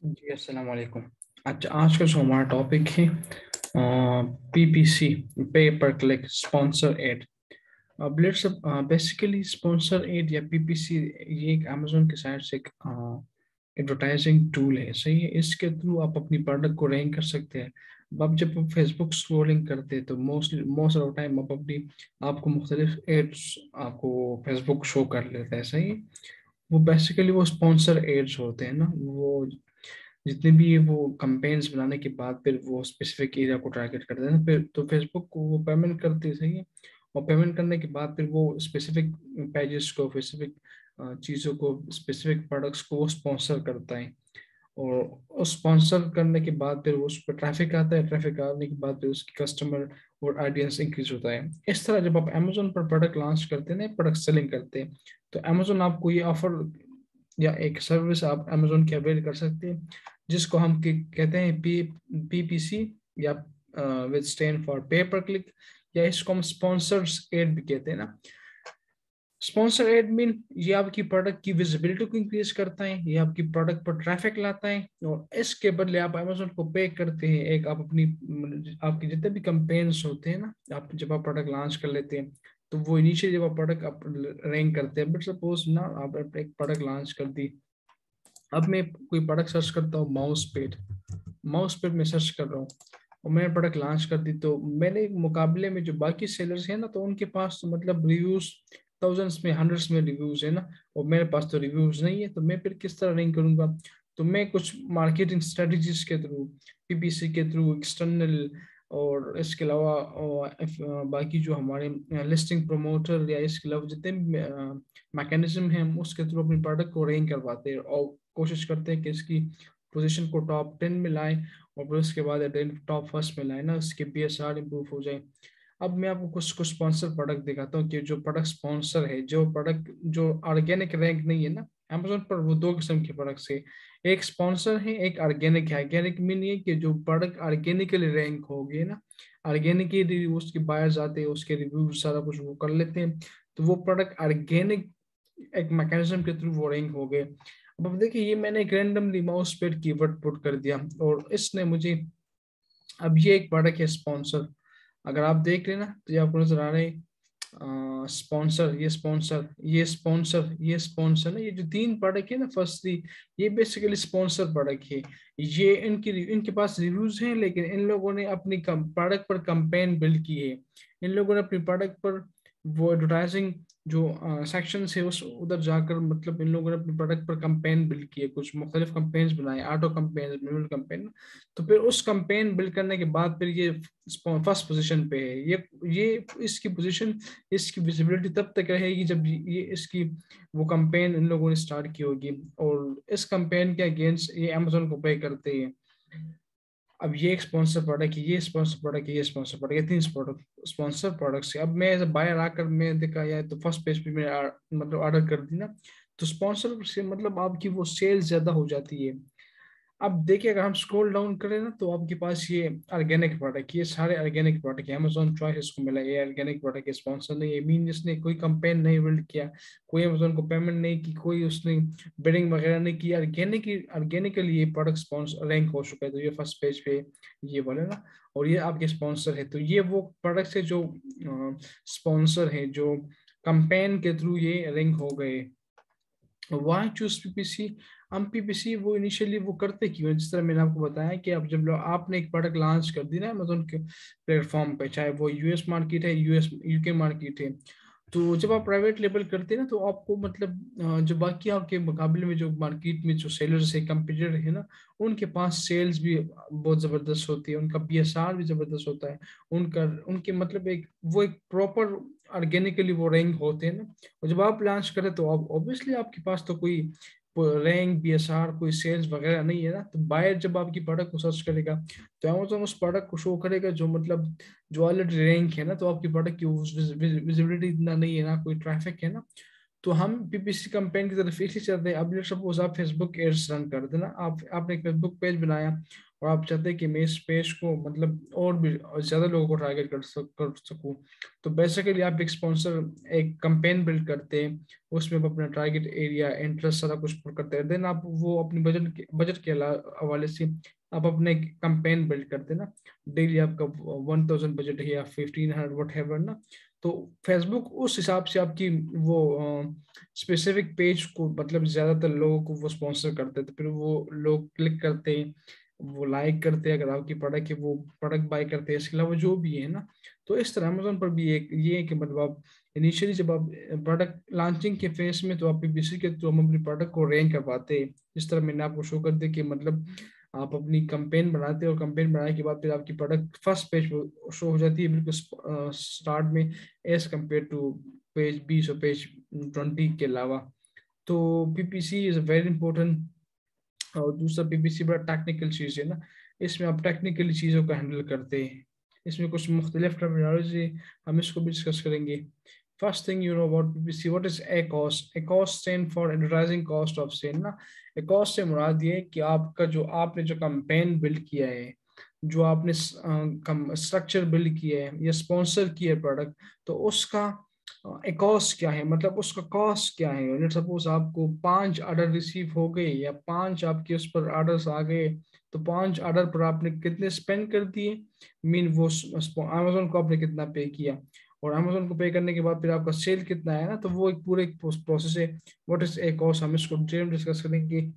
जी अस्सलाम वालेकुम। अच्छा, आज का जो हमारा टॉपिक है पीपीसी, पे पर क्लिक स्पॉन्सर एड। अब लेट्स बेसिकली स्पॉन्सर एड या पीपीसी ये एक अमेजोन के साइड से एक एडवर्टाइजिंग टूल है, सही है। इसके थ्रू आप अपनी प्रोडक्ट को रैंक कर सकते हैं। अब जब आप फेसबुक स्क्रॉलिंग करते हैं तो मोस्ट ऑफ टाइम आप अपनी आपको मुख्तलिफ एड्स आपको फेसबुक शो कर लेता है, सही है। वो बेसिकली वो स्पॉन्सर एड्स होते हैं ना, वो जितने भी ये वो कंपेन्स बनाने के बाद फिर वो स्पेसिफिक एरिया को टारगेट करते हैं ना, फिर तो फेसबुक को वो पेमेंट करते हैं, सही है। और पेमेंट करने के बाद फिर वो स्पेसिफिक पेजेस को, स्पेसिफिक चीज़ों को, स्पेसिफिक प्रोडक्ट्स को वो स्पॉन्सर करता है। और स्पॉन्सर करने के बाद फिर उस पर ट्रैफिक आता है, ट्रैफिक आने के बाद फिर उसकी कस्टमर और ऑडियंस इंक्रीज होता है। इस तरह जब आप अमेजोन पर प्रोडक्ट लॉन्च करते हैं ना, प्रोडक्ट सेलिंग करते हैं, तो अमेजोन आपको ये ऑफर या एक सर्विस आप अमेजोन की अवेल कर सकते हैं, जिसको हम कहते हैं पीपीसी, या विद स्टैंड फॉर पे पर क्लिक, या इसको हम स्पॉन्सर्स एड भी कहते हैं ना। स्पॉन्सर एड मीन ये आपकी प्रोडक्ट की विजिबिलिटी को इंक्रीज करता है, ये आपकी प्रोडक्ट पर ट्रैफिक लाता है, और इसके बदले आप अमेजोन को पे करते हैं। एक आप अपनी आपके जितने भी कंपेन्स होते हैं ना, आप जब आप प्रोडक्ट लॉन्च कर लेते हैं, तो वो इनिशियली जब आप प्रोडक्ट आप रैंक करते हैं, बट सपोज ना आप एक प्रोडक्ट लॉन्च कर दी। अब मैं कोई प्रोडक्ट सर्च करता हूँ, माउस पेड में सर्च कर रहा हूँ, और मैंने प्रोडक्ट लॉन्च कर दी, तो मैंने मुकाबले में जो बाकी सेलर्स हैं ना, तो उनके पास तो मतलब रिव्यूज थाउजेंड्स में, हंड्रेड्स में रिव्यूज है ना, और मेरे पास तो रिव्यूज नहीं है, तो मैं फिर किस तरह रैंक करूंगा। तो मैं कुछ मार्केटिंग स्ट्रेटजीज के थ्रू, पीपीसी के थ्रू, एक्सटर्नल, और इसके अलावा बाकी जो हमारे लिस्टिंग प्रमोटर या इसके अलावा जितने मैकेनिज्म है, हम उसके थ्रू अपनी प्रोडक्ट को रैंक करवाते हैं, और कोशिश करते हैं कि इसकी पोजीशन को टॉप 10 में लाएं, और फिर उसके बाद टॉप फर्स्ट में लाएं ना, उसके बीएसआर इंप्रूव हो जाए। अब मैं आपको कुछ कुछ स्पॉन्सर प्रोडक्ट दिखाता हूँ कि जो प्रोडक्ट स्पॉन्सर है, जो प्रोडक्ट जो ऑर्गेनिक रैंक नहीं है ना अमेजोन पर, वो दो किस्म के प्रोडक्ट्स है। एक स्पॉन्सर है, एक ऑर्गेनिक है। ऑर्गेनिक मीन ये कि जो प्रोडक्ट ऑर्गेनिकली रैंक हो गए ना, ऑर्गेनिक ही उसके बायर्स आते हैं, उसके रिव्यू सारा कुछ वो कर लेते हैं, तो वो प्रोडक्ट ऑर्गेनिक एक मैकेनिज्म के थ्रू वो रैंक हो गए। अब देखिए, ये मैंने एक randomly mouse paid keyword put कर दिया, और इसने मुझे, अब ये एक प्रोडक्ट है स्पॉन्सर। अगर आप देख लेना तो ये आपको नजर आ रहे हैं, स्पॉन्सर, ये स्पॉन्सर, ये स्पॉन्सर, ये स्पॉन्सर ना, ये जो तीन प्रोडक्ट है ना, फर्स्टली ये बेसिकली स्पॉन्सर प्रोडक्ट है। ये इनके पास रिव्यूज हैं, लेकिन इन लोगों ने अपनी प्रोडक्ट पर कैंपेन बिल्ड की है। इन लोगों ने अपनी प्रोडक्ट पर वो एडवर्टाइजिंग जो सेक्शन है उस उधर जाकर, मतलब इन लोगों ने अपने प्रोडक्ट पर कैंपेन बिल्ड किए, कुछ मुख्तलिफ कैंपेन्स बनाए, ऑटो कैंपेन, मिनिमल कैंपेन। तो फिर उस कैंपेन बिल्ड करने के बाद फिर ये फर्स्ट पोजीशन पे है। ये इसकी पोजीशन, इसकी विजिबिलिटी तब तक रहेगी जब ये इसकी वो कैंपेन इन लोगों ने स्टार्ट की होगी, और इस कैंपेन के अगेंस्ट ये अमेजोन को पे करते हैं। अब ये एक स्पॉन्सर प्रोडक्ट है, ये स्पॉन्सर प्रोडक्ट है, ये स्पॉन्सर प्रोडक्ट, ये तीन स्पॉन्सर प्रोडक्ट्स है। अब मैं एज अ बायर आकर मैं देखा यार, तो फर्स्ट पेज पे मैंने मतलब ऑर्डर कर दी ना, तो स्पॉन्सर से मतलब आपकी वो सेल्स ज्यादा हो जाती है। अब देखिए, अगर हम स्क्रॉल डाउन करें ना, तो आपके पास ये ऑर्गेनिक प्रोडक्ट, ये सारे ऑर्गेनिक प्रोडक्ट है। अमेजोन चॉइस इसको मिला, ये ऑर्गेनिक प्रोडक्ट है, स्पॉन्सर नहीं है। मीन इसने कोई कंपेन नहीं बिल्ड किया, कोई अमेजोन को पेमेंट नहीं की, कोई उसने बिडिंग वगैरह नहीं की, ऑर्गेनिकली ये प्रोडक्ट स्पॉन्सर रैंक हो चुका है। तो ये फर्स्ट पेज पे ये बोले ना, और ये आपके स्पॉन्सर है। तो ये वो प्रोडक्ट्स है जो स्पॉन्सर है, जो कंपेन के थ्रू ये रैंक हो गए। Why choose PPC? हम पीपीसी वो इनिशियली वो करते क्यों हैं? जिस तरह मैंने आपको बताया कि आप जब आपने एक प्रोडक्ट लॉन्च कर दी ना अमेजोन के प्लेटफॉर्म पे, चाहे वो यूएस मार्केट है, यूके मार्केट है, तो जब आप प्राइवेट लेबल करते हैं ना, तो आपको मतलब जो बाकी आपके मुकाबले में जो मार्केट में जो सेलर्स है, कंपटीटर है ना, उनके पास सेल्स भी बहुत जबरदस्त होती है, उनका बीएसआर भी जबरदस्त होता है, उनका उनके मतलब एक वो एक प्रॉपर ऑर्गेनिकली वो रैंक होते हैं ना। और जब आप लॉन्च करें तो आप ऑब्वियसली आपके पास तो कोई रैंक, बीएसआर, कोई सेल्स वगैरह नहीं है ना, तो बायर जब आपकी प्रोडक्ट को सर्च करेगा, तो अमेजोन उस प्रोडक्ट को शो करेगा जो मतलब जो ऑलरेडी रैंक है ना, तो आपकी प्रोडक्ट की विजिबिलिटी इतना नहीं है ना, कोई ट्रैफिक है ना। तो हम पीपीसी कैंपेन की तरफ इसी चलते हैं। अब लेट्स सपोज आप फेसबुक एड्स रन कर देना, आपने एक फेसबुक पेज बनाया, और आप चाहते हैं कि मैं इस पेज को मतलब और भी ज्यादा लोगों को टारगेट कर सकूं, तो बेसिकली आप एक स्पॉन्सर एक कंपेन बिल्ड करते हैं, उसमें आप अपना टारगेट एरिया इंटरेस्ट सारा कुछ पुट करते हैं, देन आप वो अपनी बजट के हवाले से आप अपने कंपेन बिल्ड करते हैं ना। डेली आपका 1000 बजट है या 1500 वट हैवर ना, तो फेसबुक उस हिसाब से आपकी वो स्पेसिफिक पेज को मतलब ज्यादातर लोगों को वो स्पॉन्सर करते हैं, तो फिर वो लोग क्लिक करते हैं, वो लाइक करते हैं, अगर आपकी प्रोडक्ट है वो प्रोडक्ट बाय करते हैं, इसके अलावा जो भी है ना। तो इस तरह अमेजोन पर भी एक ये है कि मतलब आप इनिशियली जब आप प्रोडक्ट लॉन्चिंग के फेस में, तो आप पीपीसी के थ्रू हम अपनी प्रोडक्ट को रैंक करवाते हैं, जिस तरह मैंने आपको शो कर दिया कि मतलब आप अपनी कंपेन बनाते हो और कंपेन बनाने के बाद फिर आपकी प्रोडक्ट फर्स्ट पेज पर शो हो जाती है बिल्कुल स्टार्ट में, एज कम्पेयर टू पेज 20 और पेज 20 के अलावा। तो पीपीसी इज वेरी इंपॉर्टेंट। और दूसरा पीपीसी बड़ा टेक्निकल चीज़ है ना, इसमें आप टेक्निकली चीज़ों को हैंडल करते हैं, इसमें कुछ मुख्तलिफ टर्मिनोलॉजी हम इसको भी डिस्कस करेंगे। First thing you know about PPC, what is A cost stand for advertising cost of sale ना। ए कॉस्ट से मुराद ये है कि आपका जो आपने जो कैंपेन बिल्ड किया है, जो आपने स्ट्रक्चर बिल्ड किया है या स्पॉन्सर किया है प्रोडक्ट, तो उसका कॉस्ट क्या है, मतलब उसका कॉस्ट क्या है। लेट सपोज आपको 5 ऑर्डर रिसीव हो गए या 5 आपके उस पर ऑर्डर्स आ गए, तो 5 ऑर्डर पर आपने कितने स्पेंड कर दिए, मीन वो अमेजोन को आपने कितना पे किया, और अमेजोन को पे करने के बाद फिर आपका सेल कितना है ना, तो वो एक पूरे प्रोसेस है। व्हाट इज ए कॉस्ट, हम इसको डिटेल डिस्कस करेंगे।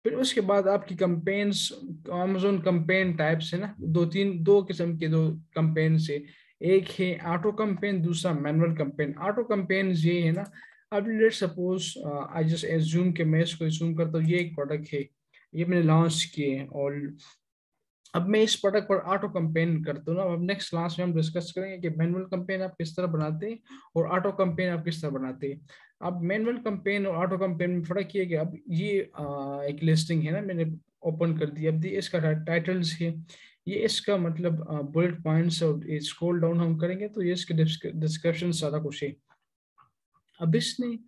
फिर उसके बाद आपकी कंपेन्स, अमेजोन कंपेन टाइप्स है ना, दो किस्म के दो कंपेन से, एक है ऑटो कंपेन, दूसरा मैनुअल कंपेन। ऑटो कंपेन ये है ना, अब let suppose I just assume कि मैं इसको एज्यूम करता हूँ ये एक प्रोडक्ट है, ये मैंने लॉन्च किए हैं, और अब मैं इस प्रोडक्ट पर ऑटो कंपेन करता हूँ ना। अब नेक्स्ट क्लास में हम डिस्कस करेंगे कि मैनुअल कंपेन आप किस तरह बनाते हैं और ऑटो कंपेन आप किस तरह बनाते हैं। अब मैनुअल कंपेन और ऑटो कंपेन में फर्क ये है कि अब ये एक लिस्टिंग है ना, मैंने ओपन कर दिया, अब ये इसका टाइटल्स है, ये इसका मतलब बुलेट पॉइंट्स, और स्क्रॉल डाउन हम करेंगे तो ये इसके डिस्क्रिप्शन सारा कुछ है। अब इसने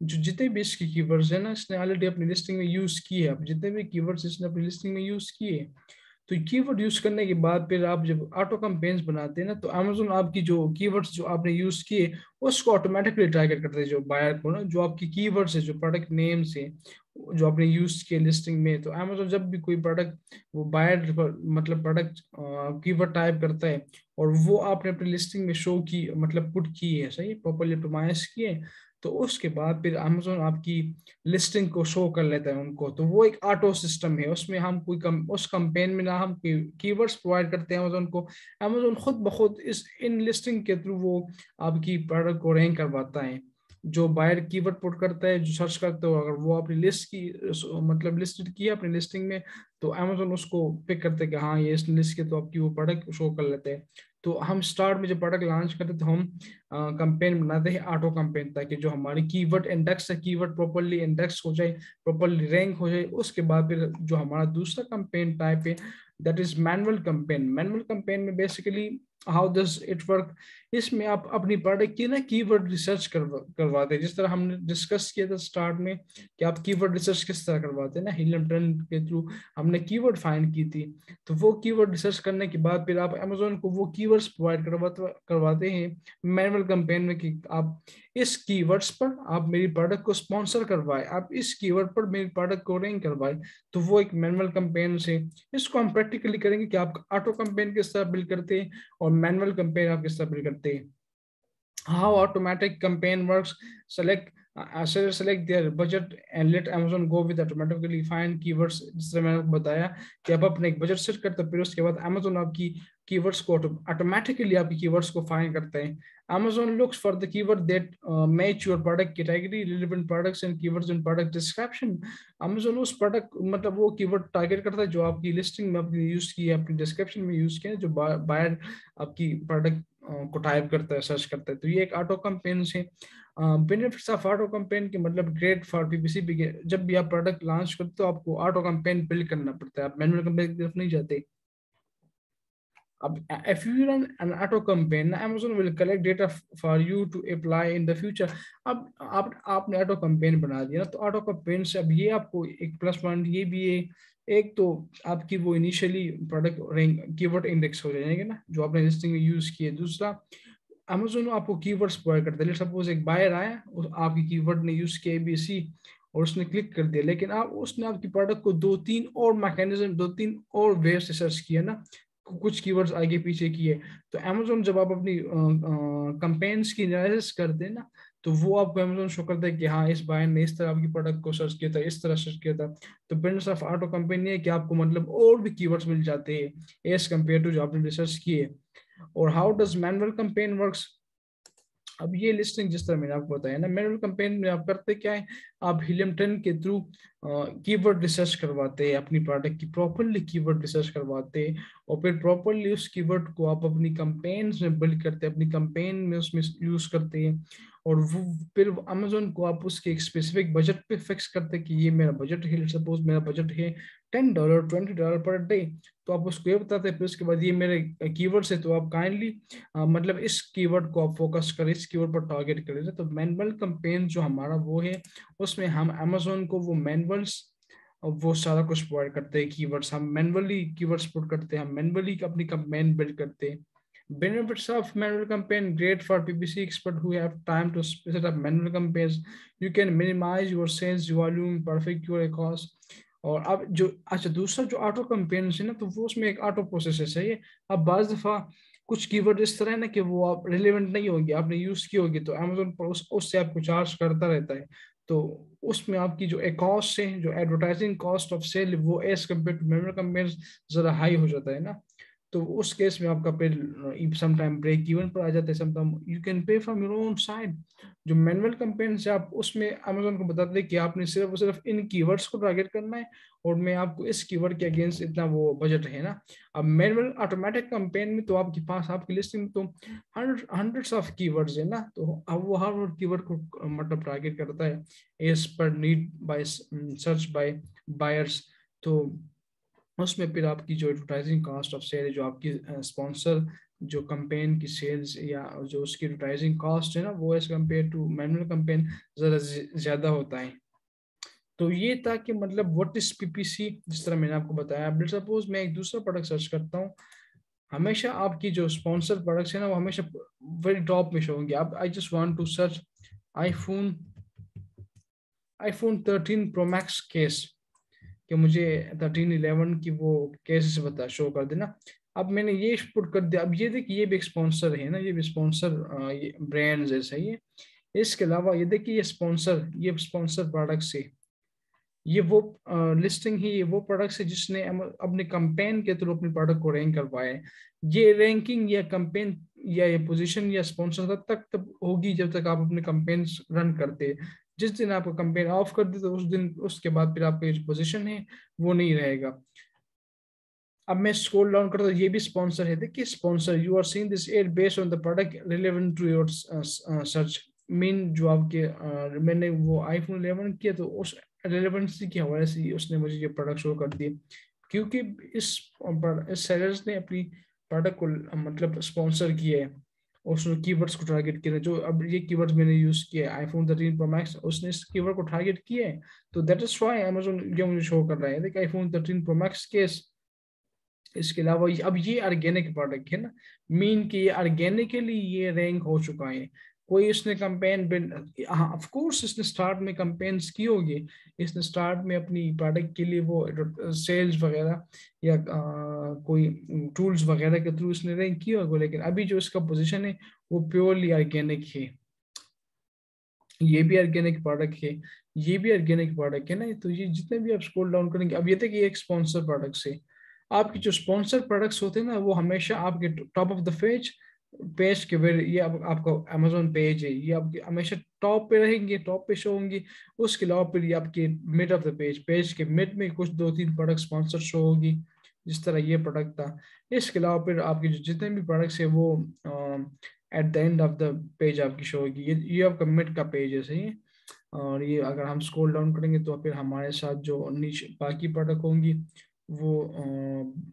जो जितने भी इसके कीवर्ड्स है ना, इसने ऑलरेडी अपनी लिस्टिंग में यूज किए है। अब जितने भी कीवर्ड्स इसने अपनी लिस्टिंग में यूज किए, तो कीवर्ड यूज करने के बाद फिर आप जब ऑटो कंपेन्स बनाते हैं ना, तो अमेजोन आपकी जो कीवर्ड्स जो आपने यूज किए उसको ऑटोमेटिकली टारगेट करते हैं, जो बायर को ना, जो आपकी कीवर्ड्स है, जो प्रोडक्ट नेम्स है, जो आपने यूज किए लिस्टिंग में, तो अमेजोन जब भी कोई प्रोडक्ट वो बायर मतलब प्रोडक्ट कीवर्ड टाइप करता है, और वो आपने अपनी लिस्टिंग में शो की मतलब पुट की है, सही प्रॉपरली ऑप्टिमाइज किए, तो उसके बाद फिर अमेजोन आपकी लिस्टिंग को शो कर लेता है उनको। तो वो एक ऑटो सिस्टम है, उसमें हम कोई उस कंपेन में ना हम कोई कीवर्ड्स प्रोवाइड करते हैं अमेजोन को, अमेजोन खुद ब खुद इस इन लिस्टिंग के थ्रू वो आपकी प्रोडक्ट को रैंक करवाता है। जो बायर कीवर्ड पुट करता है, जो सर्च करते हो, अगर वो अपनी लिस्ट की मतलब लिस्टेड की है अपनी लिस्टिंग में, तो अमेजोन उसको पिक करते हैं कि हाँ ये इस लिस्ट के, तो आपकी वो प्रोडक्ट शो कर लेते हैं। तो हम स्टार्ट में जब प्रोडक्ट लॉन्च करते तो हम कंपेन बनाते हैं ऑटो कंपेन, ताकि जो हमारी कीवर्ड इंडेक्स है, कीवर्ड प्रॉपर्ली इंडेक्स हो जाए, प्रॉपर्ली रैंक हो जाए। उसके बाद फिर जो हमारा दूसरा कंपेन टाइप है, that is manual campaign. Manual campaign में basically how does it work, इसमें आप अपनी प्रोडक्ट की ना कीवर्ड रिसर्च करवाते हैं, जिस तरह हमने डिस्कस किया था स्टार्ट में कि आप कीवर्ड रिसर्च किस तरह करवाते हैं ना, हिलन ट्रेंड के थ्रू हमने कीवर्ड फाइंड की थी। तो वो कीवर्ड रिसर्च करने के बाद फिर आप अमेजोन को वो कीवर्ड्स प्रोवाइड करवाते हैं मैनुअल कैंपेन में, कि आप इस कीवर्ड्स पर आप मेरी प्रोडक्ट को स्पॉन्सर करवाए, आप इस कीवर्ड पर मेरी प्रोडक्ट को रैंक करवाए। तो वो एक मैनुअल कैंपेन से, इसको हम प्रैक्टिकली करेंगे कि आप ऑटो कैंपेन किस तरह बिल्ड करते हैं और मैनुअल कैंपेन आप किस तरह बिल्ड करते हैं। How automatic campaign works, select their budget and let Amazon go with automatically find keywords। जिस तरह मैंने आपको बताया कि आप अपने एक बजट सेट करते हैं, फिर उसके बाद Amazon आपकी कीवर्ड्स को ऑटोमेटिकली आपकी कीवर्ड्स को फाइंड करते हैं। Amazon looks for the keyword that match your product category, relevant products and keywords in product description। Amazon उस प्रोडक्ट मतलब वो कीवर्ड टारगेट करता है जो आपकी लिस्टिंग में आपने यूज की है, अपनी डिस्क्रिप्शन में यूज किया है, जो बायर आपकी प्रोडक्ट को टाइप करता है, सर्च करता है। तो ये एक ऑटो कंपेन से बेनिफिट्स ऑफ ऑटो कंपेन के मतलब ग्रेट फॉर पीपीसी भी। जब भी आप प्रोडक्ट लॉन्च करते हो आपको ऑटो कंपेन बिल्ड करना पड़ता है, आप मैनुअल कंपेन की तरफ नहीं जाते। अब if you run an auto campaign, Amazon will collect data for you to apply in the future. अब आप आपने ऑटो कैंपेन बना दिया ना, तो ऑटो कैंपेन से अब ये आपको एक प्लस पॉइंट ये भी है, एक तो आपकी वो initially product rank keyword index हो जाएंगे ना जो आपने लिस्टिंग में यूज किए। दूसरा, अमेजोन आपको कीवर्ड्स प्रोवाइड करता है। सपोज एक बायर आया, आपकी कीवर्ड ने यूज किया ABC और उसने क्लिक कर दिया, लेकिन आप उसने आपकी प्रोडक्ट को दो तीन और मैकेनिज्म, दो तीन और वे से सर्च किया ना, कुछ कीवर्ड्स आगे पीछे किए, तो अमेजोन जब आप अपनी कंपेन्स की एनालिसिस करते हैं ना, तो वो आपको अमेजोन शो करता है कि हाँ इस बायर ने इस तरह आपकी प्रोडक्ट को सर्च किया था, इस तरह सर्च किया था। तो बेनिफिट ऑफ ऑटो कंपेन है कि आपको मतलब और भी कीवर्ड्स मिल जाते हैं एज कम्पेयर टू जो आपने रिसर्च किए। और how does manual campaign works, अब ये लिस्टिंग जिस तरह मैंने आपको बताया ना, मैनुअल कंपेन में आप करते क्या है, आप हीलियम 10 के थ्रू कीवर्ड रिसर्च करवाते हैं, अपनी प्रोडक्ट की प्रॉपरली कीवर्ड रिसर्च करवाते हैं, और फिर प्रॉपरली उस कीवर्ड को आप अपनी कंपेन्स में बिल्ड करते हैं, अपनी कंपेन में उसमें यूज करते हैं। और वो फिर अमेजोन को आप उसके एक स्पेसिफिक बजट पे फिक्स करते हैं कि ये मेरा बजट है, सपोज मेरा बजट है $10 $20 पर डे, तो आप उसको ये बताते हैं। फिर उसके बाद ये मेरे कीवर्ड्स है, तो आप काइंडली मतलब इस कीवर्ड को आप फोकस करें, इस कीवर्ड पर टारगेट करें। तो मैनुअल कंपेन जो हमारा वो है, उसमें हम अमेजोन को वो मैनुअल्स वो सारा कुछ प्रोवाइड करते हैं, कीवर्ड्स हम मैनुअली कीवर्ड्स पुट करते हैं, हम मैनुअली अपनी कंपेन बिल्ड करते हैं। Benefits of manual campaign: great for PPC expert who have time to set up manual campaigns. You can minimize your sales volume, perfect your cost. और अब जो अच्छा दूसरा जो ऑटो कैंपेन है ना, तो वो उसमें एक ऑटो प्रोसेस है ये। अब बाज दफा कुछ कीवर्ड इस तरह है ना कि वो आप रिलेवेंट नहीं होगी, आपने यूज की होगी, तो अमेजोन पर उससे आपको चार्ज करता रहता है। तो उसमें आपकी जो कॉस्ट है, जो एडवर्टाइजिंग कॉस्ट ऑफ सेल, वो as compare to manual campaign जरा हाई हो जाता है ना। तो उस केस में आपका फिर समटाइम ब्रेक इवन पर आ जाता है, sometime you can pay from your own side. जो मैनुअल कैंपेन से आप उसमें अमेजोन को बताते हैं कि आपने सिर्फ और सिर्फ इन कीवर्ड्स को टारगेट करना है, और मैं आपको इस कीवर्ड के अगेंस्ट इतना वो बजट है ना। अब मैनुअल ऑटोमेटिक कैंपेन में तो आपके पास आपकी लिस्टिंग में तो हंड्रेड्स ऑफ कीवर्ड्स है ना, तो अब वो हर कीवर्ड को मतलब टारगेट करता है as per need by search by buyers. तो उसमें फिर आपकी जो एडवर्टाइजिंग कॉस्ट ऑफ सेल है, जो आपकी स्पॉन्सर जो कंपेन की सेल्स या जो उसकी एडवर्टाइजिंग कॉस्ट है ना, वो as compare to manual campaign ज़रा ज़्यादा होता है। तो ये था कि मतलब व्हाट इज PPC, जिस तरह मैंने आपको बताया। अब सपोज मैं एक दूसरा प्रोडक्ट सर्च करता हूँ, हमेशा आपकी जो स्पॉन्सर प्रोडक्ट्स है ना, वो हमेशा वेरी टॉप में शो होंगे। अब I just want to search iPhone iPhone 13 pro max case, कि मुझे 1311 की वो केसेस बता शो कर देना। अब मैंने ये पुट कर दिया। अब ये देखिए ये भी स्पॉन्सर है ना, ये भी स्पॉन्सर ब्रांड जैसा ही है। इसके अलावा ये स्पॉन्सर प्रोडक्ट्स है, ये वो लिस्टिंग ही, ये वो प्रोडक्ट्स है जिसने अपने कंपेन के थ्रू अपने प्रोडक्ट को रैंक करवाया है। ये रैंकिंग या कंपेन या ये पोजीशन या स्पॉन्सर तब होगी जब तक आप अपने कंपेन रन करते हैं। जिस दिन आपका कंपेन ऑफ कर दे, तो उस दिन उसके बाद फिर आपका जो पोजीशन है वो नहीं रहेगा। अब मैं स्क्रॉल डाउन करता हूँ, ये भी स्पॉन्सर है। देखिए sponsor, you are seeing this ad based on the product relevant to your search. Mean जो आपके मैंने वो आईफोन 11 किया, तो उस रेलेवेंसी की हवाले से उसने मुझे ये प्रोडक्ट शो कर दिए, क्योंकि इस सेलर्स ने अपनी प्रोडक्ट को मतलब स्पॉन्सर किया है, और उसने कीवर्ड्स को टारगेट किया है। जो अब ये कीवर्ड्स मैंने यूज किया है आईफोन 13 प्रो मैक्स, उसने इस कीवर्ड को टारगेट किया है, तो दैट इज व्हाई अमेजोन ये मुझे शो कर रहा है। देखिए आईफोन 13 प्रो मैक्स केस। इसके अलावा अब ये ऑर्गेनिक प्रोडक्ट है ना, मीन कि ये ऑर्गेनिकली ये रैंक हो चुका है। कोई इसने कंपेन हाँ ऑफ कोर्स इसने स्टार्ट में कंपेन्स की होगी, इसने स्टार्ट में अपनी प्रोडक्ट के लिए वो सेल्स वगैरह या कोई टूल्स वगैरह के थ्रू इसने रैंक की होगी, लेकिन अभी जो इसका पोजीशन है वो प्योरली ऑर्गेनिक है। ये भी ऑर्गेनिक प्रोडक्ट है, ये भी ऑर्गेनिक प्रोडक्ट है ना। तो ये जितने भी आप स्क्रॉल डाउन करेंगे, अब ये देखिए एक स्पॉन्सर प्रोडक्ट्स है। आपकी जो स्पॉन्सर प्रोडक्ट्स होते हैं ना, वो हमेशा आपके top of the page page के वेर ये आपका अमेजोन पेज है, ये आपके हमेशा टॉप पे रहेंगे, टॉप पे शो होंगी। उसके अलावा फिर ये आपके मिड ऑफ द पेज के मिड में कुछ दो तीन प्रोडक्ट स्पॉन्सर शो होगी, जिस तरह ये प्रोडक्ट था। इसके अलावा फिर आपके जो जितने भी प्रोडक्ट्स है वो at the end of the page आपकी शो होगी। ये आपका मिड का पेज है, सही है। और ये अगर हम स्क्रॉल डाउन करेंगे, तो फिर हमारे साथ जो नीचे बाकी प्रोडक्ट होंगी वो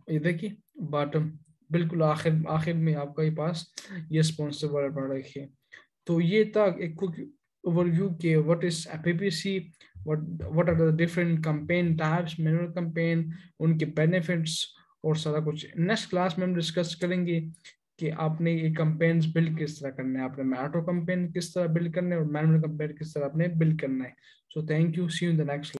ये देखिए बॉटम बिल्कुल आखिर आखिर में आपका ही पास ये स्पॉन्सर वाला प्रोडक्ट है। तो ये था एक क्विक ओवरव्यू के what is PPC, what are the different campaign types, manual campaign, उनके बेनिफिट्स और सारा कुछ। नेक्स्ट क्लास में हम डिस्कस करेंगे कि आपने ये कैंपेन्स बिल्ड किस तरह करने हैं, आपने ऑटो कैंपेन किस तरह बिल्ड करने हैं और मैनुअल कैंपेन किस तरह आपने बिल्ड करना है। So thank you, see you in the next.